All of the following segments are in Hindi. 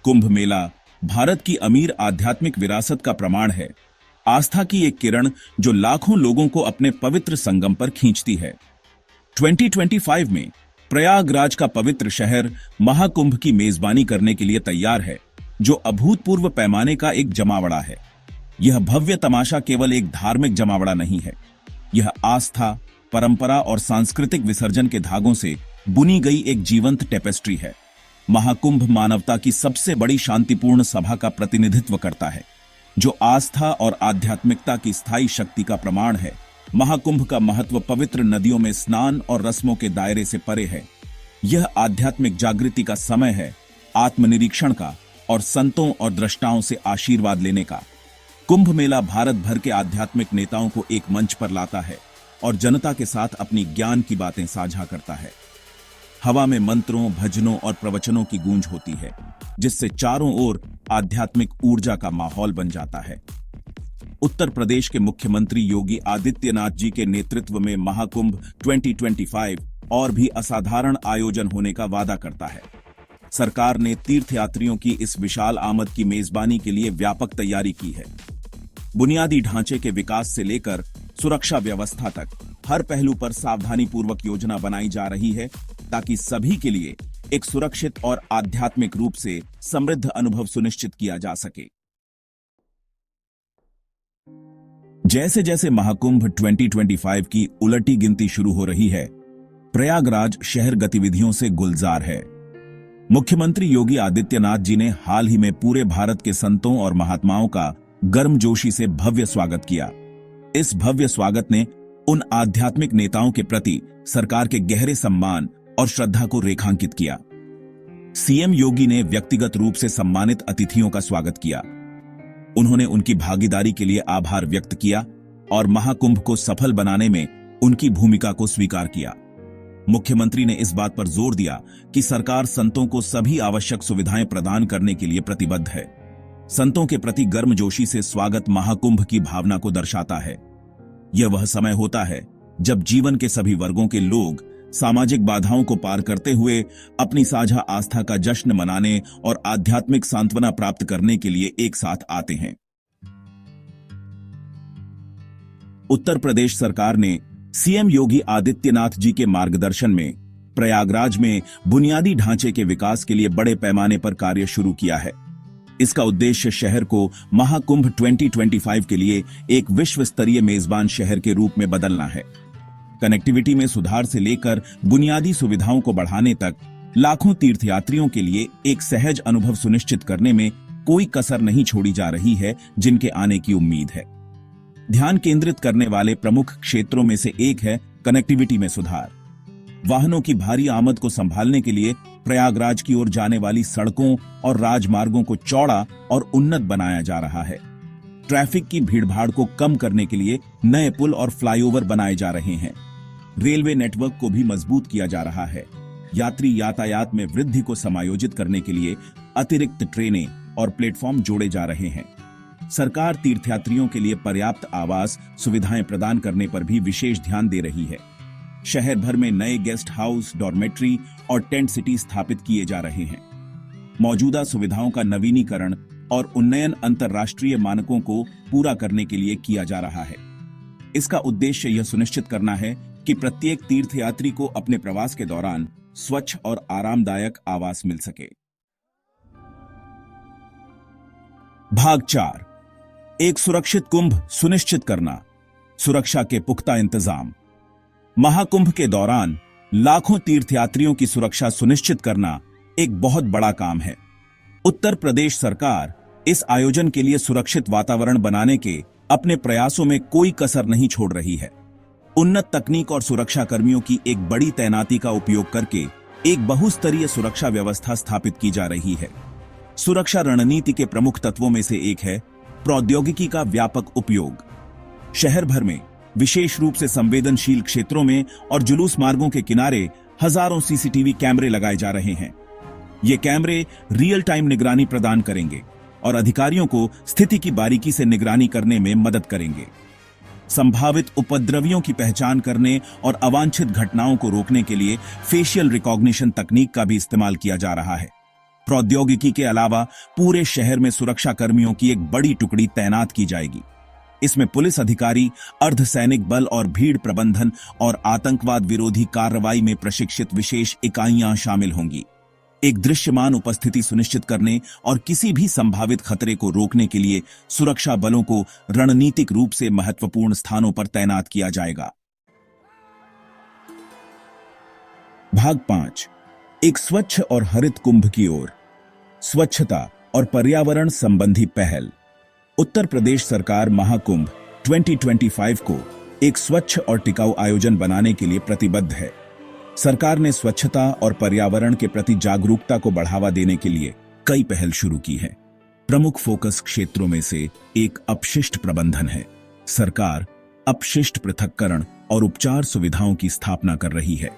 कुंभ मेला भारत की अमीर आध्यात्मिक विरासत का प्रमाण है, आस्था की एक किरण जो लाखों लोगों को अपने पवित्र संगम पर खींचती है। 2025 में प्रयागराज का पवित्र शहर महाकुंभ की मेजबानी करने के लिए तैयार है, जो अभूतपूर्व पैमाने का एक जमावड़ा है। यह भव्य तमाशा केवल एक धार्मिक जमावड़ा नहीं है, यह आस्था, परंपरा और सांस्कृतिक विसर्जन के धागों से बुनी गई एक जीवंत टेपेस्ट्री है। महाकुंभ मानवता की सबसे बड़ी शांतिपूर्ण सभा का प्रतिनिधित्व करता है, जो आस्था और आध्यात्मिकता की स्थायी शक्ति का प्रमाण है। महाकुंभ का महत्व पवित्र नदियों में स्नान और रस्मों के दायरे से परे है। यह आध्यात्मिक जागृति का समय है, आत्मनिरीक्षण का और संतों और द्रष्टाओं से आशीर्वाद लेने का। कुंभ मेला भारत भर के आध्यात्मिक नेताओं को एक मंच पर लाता है और जनता के साथ अपनी ज्ञान की बातें साझा करता है। हवा में मंत्रों, भजनों और प्रवचनों की गूंज होती है, जिससे चारों ओर आध्यात्मिक ऊर्जा का माहौल बन जाता है। उत्तर प्रदेश के मुख्यमंत्री योगी आदित्यनाथ जी के नेतृत्व में महाकुंभ 2025 और भी असाधारण आयोजन होने का वादा करता है। सरकार ने तीर्थयात्रियों की इस विशाल आमद की मेजबानी के लिए व्यापक तैयारी की है। बुनियादी ढांचे के विकास से लेकर सुरक्षा व्यवस्था तक हर पहलू पर सावधानीपूर्वक योजना बनाई जा रही है, ताकि सभी के लिए एक सुरक्षित और आध्यात्मिक रूप से समृद्ध अनुभव सुनिश्चित किया जा सके। जैसे जैसे महाकुंभ 2025 की उलटी गिनती शुरू हो रही है, प्रयागराज शहर गतिविधियों से गुलजार है। मुख्यमंत्री योगी आदित्यनाथ जी ने हाल ही में पूरे भारत के संतों और महात्माओं का गर्मजोशी से भव्य स्वागत किया। इस भव्य स्वागत ने उन आध्यात्मिक नेताओं के प्रति सरकार के गहरे सम्मान और श्रद्धा को रेखांकित किया। सीएम योगी ने व्यक्तिगत रूप से सम्मानित अतिथियों का स्वागत किया। उन्होंने उनकी भागीदारी के लिए आभार व्यक्त किया और महाकुंभ को सफल बनाने में उनकी भूमिका को स्वीकार किया। मुख्यमंत्री ने इस बात पर जोर दिया कि सरकार संतों को सभी आवश्यक सुविधाएं प्रदान करने के लिए प्रतिबद्ध है। संतों के प्रति गर्मजोशी से स्वागत महाकुंभ की भावना को दर्शाता है। यह वह समय होता है जब जीवन के सभी वर्गों के लोग सामाजिक बाधाओं को पार करते हुए अपनी साझा आस्था का जश्न मनाने और आध्यात्मिक सांत्वना प्राप्त करने के लिए एक साथ आते हैं। उत्तर प्रदेश सरकार ने सीएम योगी आदित्यनाथ जी के मार्गदर्शन में प्रयागराज में बुनियादी ढांचे के विकास के लिए बड़े पैमाने पर कार्य शुरू किया है। इसका उद्देश्य शहर को महाकुंभ 2025 के लिए एक विश्व स्तरीय मेजबान शहर के रूप में बदलना है। कनेक्टिविटी में सुधार से लेकर बुनियादी सुविधाओं को बढ़ाने तक लाखों तीर्थयात्रियों के लिए एक सहज अनुभव सुनिश्चित करने में कोई कसर नहीं छोड़ी जा रही है, जिनके आने की उम्मीद है। ध्यान केंद्रित करने वाले प्रमुख क्षेत्रों में से एक है कनेक्टिविटी में सुधार। वाहनों की भारी आमद को संभालने के लिए प्रयागराज की ओर जाने वाली सड़कों और राजमार्गों को चौड़ा और उन्नत बनाया जा रहा है। ट्रैफिक की भीड़भाड़ को कम करने के लिए नए पुल और फ्लाईओवर बनाए जा रहे हैं। रेलवे नेटवर्क को भी मजबूत किया जा रहा है। यात्री यातायात में वृद्धि को समायोजित करने के लिए अतिरिक्त ट्रेनें और प्लेटफॉर्म जोड़े जा रहे हैं। सरकार तीर्थयात्रियों के लिए पर्याप्त आवास सुविधाएं प्रदान करने पर भी विशेष ध्यान दे रही है। शहर भर में नए गेस्ट हाउस, डॉर्मेट्री और टेंट सिटी स्थापित किए जा रहे हैं। मौजूदा सुविधाओं का नवीनीकरण और उन्नयन अंतर्राष्ट्रीय मानकों को पूरा करने के लिए किया जा रहा है। इसका उद्देश्य यह सुनिश्चित करना है कि प्रत्येक तीर्थयात्री को अपने प्रवास के दौरान स्वच्छ और आरामदायक आवास मिल सके। भाग 4, एक सुरक्षित कुंभ सुनिश्चित करना, सुरक्षा के पुख्ता इंतजाम। महाकुंभ के दौरान लाखों तीर्थयात्रियों की सुरक्षा सुनिश्चित करना एक बहुत बड़ा काम है। उत्तर प्रदेश सरकार इस आयोजन के लिए सुरक्षित वातावरण बनाने के अपने प्रयासों में कोई कसर नहीं छोड़ रही है। उन्नत तकनीक और सुरक्षा कर्मियों की एक बड़ी तैनाती का उपयोग करके एक बहुस्तरीय सुरक्षा व्यवस्था स्थापित की जा रही है। सुरक्षा रणनीति के प्रमुख तत्वों में से एक है प्रौद्योगिकी का व्यापक उपयोग। शहर भर में विशेष रूप से संवेदनशील क्षेत्रों में और जुलूस मार्गों के किनारे हजारों सीसीटीवी कैमरे लगाए जा रहे हैं। ये कैमरे रियल टाइम निगरानी प्रदान करेंगे और अधिकारियों को स्थिति की बारीकी से निगरानी करने में मदद करेंगे। संभावित उपद्रवियों की पहचान करने और अवांछित घटनाओं को रोकने के लिए फेशियल रिकॉग्निशन तकनीक का भी इस्तेमाल किया जा रहा है। प्रौद्योगिकी के अलावा पूरे शहर में सुरक्षा कर्मियों की एक बड़ी टुकड़ी तैनात की जाएगी। इसमें पुलिस अधिकारी, अर्धसैनिक बल और भीड़ प्रबंधन और आतंकवाद विरोधी कार्रवाई में प्रशिक्षित विशेष इकाइयां शामिल होंगी। एक दृश्यमान उपस्थिति सुनिश्चित करने और किसी भी संभावित खतरे को रोकने के लिए सुरक्षा बलों को रणनीतिक रूप से महत्वपूर्ण स्थानों पर तैनात किया जाएगा। भाग 5, एक स्वच्छ और हरित कुंभ की ओर। स्वच्छता और पर्यावरण संबंधी पहल। उत्तर प्रदेश सरकार महाकुंभ 2025 को एक स्वच्छ और टिकाऊ आयोजन बनाने के लिए प्रतिबद्ध है। सरकार ने स्वच्छता और पर्यावरण के प्रति जागरूकता को बढ़ावा देने के लिए कई पहल शुरू की है। प्रमुख फोकस क्षेत्रों में से एक अपशिष्ट प्रबंधन है। सरकार अपशिष्ट पृथक्करण और उपचार सुविधाओं की स्थापना कर रही है।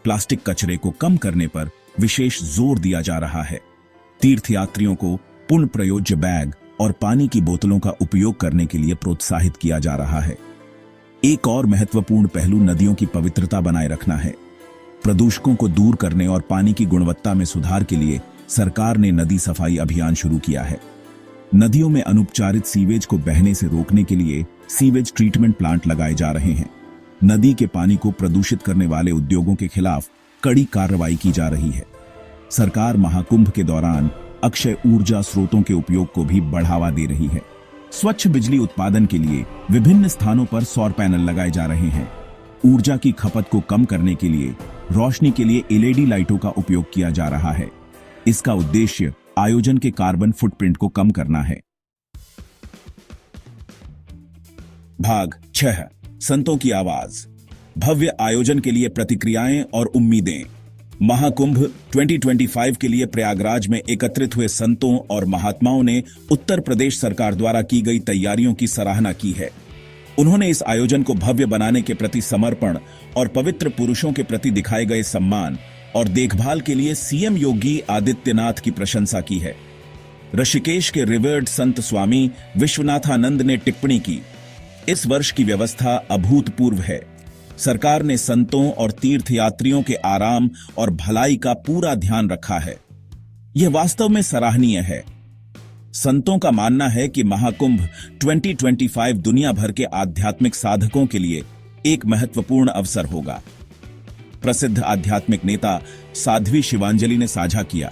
प्लास्टिक कचरे को कम करने पर विशेष जोर दिया जा रहा है। तीर्थयात्रियों को पुनः प्रयोज्य बैग और पानी की बोतलों का उपयोग करने के लिए प्रोत्साहित किया जा रहा है। एक और महत्वपूर्ण पहलू नदियों की पवित्रता बनाए रखना है। प्रदूषकों को दूर करने और पानी की गुणवत्ता में सुधार के लिए सरकार ने नदी सफाई अभियान शुरू किया है। नदियों में अनुपचारित सीवेज को बहने से रोकने के लिए सीवेज ट्रीटमेंट प्लांट लगाए जा रहे हैं। नदी के पानी को प्रदूषित करने वाले उद्योगों के खिलाफ कड़ी कार्रवाई की जा रही है। सरकार महाकुंभ के दौरान अक्षय ऊर्जा स्रोतों के उपयोग को भी बढ़ावा दे रही है। स्वच्छ बिजली उत्पादन के लिए विभिन्न स्थानों पर सौर पैनल लगाए जा रहे हैं। ऊर्जा की खपत को कम करने के लिए रोशनी के लिए एलईडी लाइटों का उपयोग किया जा रहा है। इसका उद्देश्य आयोजन के कार्बन फुटप्रिंट को कम करना है। भाग 6, संतों की आवाज। भव्य आयोजन के लिए प्रतिक्रियाएं और उम्मीदें। महाकुंभ 2025 के लिए प्रयागराज में एकत्रित हुए संतों और महात्माओं ने उत्तर प्रदेश सरकार द्वारा की गई तैयारियों की सराहना की है। उन्होंने इस आयोजन को भव्य बनाने के प्रति समर्पण और पवित्र पुरुषों के प्रति दिखाए गए सम्मान और देखभाल के लिए सीएम योगी आदित्यनाथ की प्रशंसा की है। ऋषिकेश के रिवर्ड संत स्वामी विश्वनाथानंद ने टिप्पणी की, इस वर्ष की व्यवस्था अभूतपूर्व है। सरकार ने संतों और तीर्थयात्रियों के आराम और भलाई का पूरा ध्यान रखा है। यह वास्तव में सराहनीय है। संतों का मानना है कि महाकुंभ 2025 दुनिया भर के आध्यात्मिक साधकों के लिए एक महत्वपूर्ण अवसर होगा। प्रसिद्ध आध्यात्मिक नेता साध्वी शिवांजलि ने साझा किया,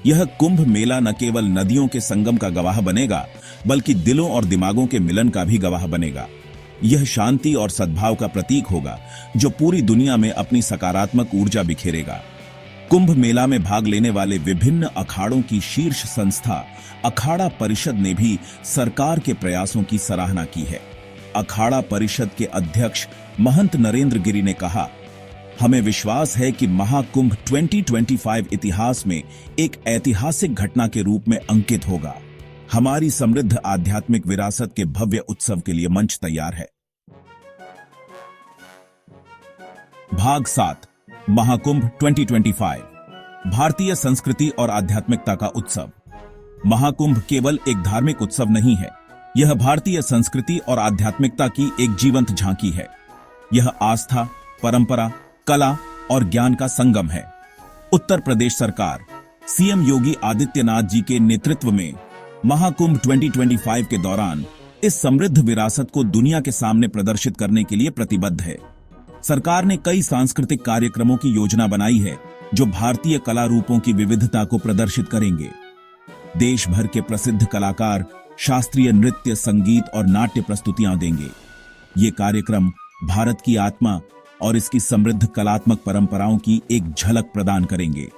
यह कुंभ मेला न केवल नदियों के संगम का गवाह बनेगा, बल्कि दिलों और दिमागों के मिलन का भी गवाह बनेगा। यह शांति और सद्भाव का प्रतीक होगा जो पूरी दुनिया में अपनी सकारात्मक ऊर्जा बिखेरेगा। कुंभ मेला में भाग लेने वाले विभिन्न अखाड़ों की शीर्ष संस्था अखाड़ा परिषद ने भी सरकार के प्रयासों की सराहना की है। अखाड़ा परिषद के अध्यक्ष महंत नरेंद्र गिरी ने कहा, हमें विश्वास है कि महाकुंभ 2025 इतिहास में एक ऐतिहासिक घटना के रूप में अंकित होगा। हमारी समृद्ध आध्यात्मिक विरासत के भव्य उत्सव के लिए मंच तैयार है। भाग 7, महाकुंभ 2025, भारतीय संस्कृति और आध्यात्मिकता का उत्सव। महाकुंभ केवल एक धार्मिक उत्सव नहीं है, यह भारतीय संस्कृति और आध्यात्मिकता की एक जीवंत झांकी है। यह आस्था, परंपरा, कला और ज्ञान का संगम है। उत्तर प्रदेश सरकार सीएम योगी आदित्यनाथ जी के नेतृत्व में महाकुंभ 2025 के दौरान इस समृद्ध विरासत को दुनिया के सामने प्रदर्शित करने के लिए प्रतिबद्ध है। सरकार ने कई सांस्कृतिक कार्यक्रमों की योजना बनाई है जो भारतीय कला रूपों की विविधता को प्रदर्शित करेंगे। देश भर के प्रसिद्ध कलाकार शास्त्रीय नृत्य, संगीत और नाट्य प्रस्तुतियां देंगे। ये कार्यक्रम भारत की आत्मा और इसकी समृद्ध कलात्मक परंपराओं की एक झलक प्रदान करेंगे।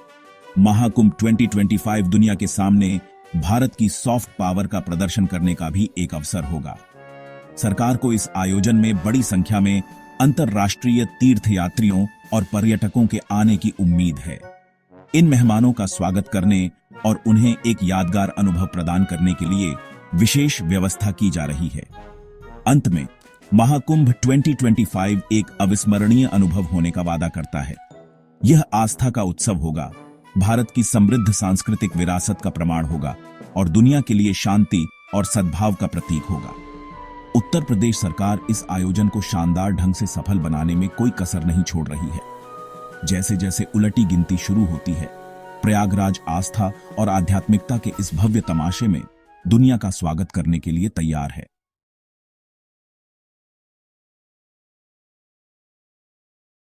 महाकुंभ 2025 दुनिया के सामने भारत की सॉफ्ट पावर का प्रदर्शन करने का भी एक अवसर होगा। सरकार को इस आयोजन में बड़ी संख्या में अंतर्राष्ट्रीय तीर्थयात्रियों और पर्यटकों के आने की उम्मीद है। इन मेहमानों का स्वागत करने और उन्हें एक यादगार अनुभव प्रदान करने के लिए विशेष व्यवस्था की जा रही है। अंत में महाकुंभ 2025 एक अविस्मरणीय अनुभव होने का वादा करता है। यह आस्था का उत्सव होगा, भारत की समृद्ध सांस्कृतिक विरासत का प्रमाण होगा और दुनिया के लिए शांति और सद्भाव का प्रतीक होगा। उत्तर प्रदेश सरकार इस आयोजन को शानदार ढंग से सफल बनाने में कोई कसर नहीं छोड़ रही है। जैसे जैसे उलटी गिनती शुरू होती है, प्रयागराज आस्था और आध्यात्मिकता के इस भव्य तमाशे में दुनिया का स्वागत करने के लिए तैयार है।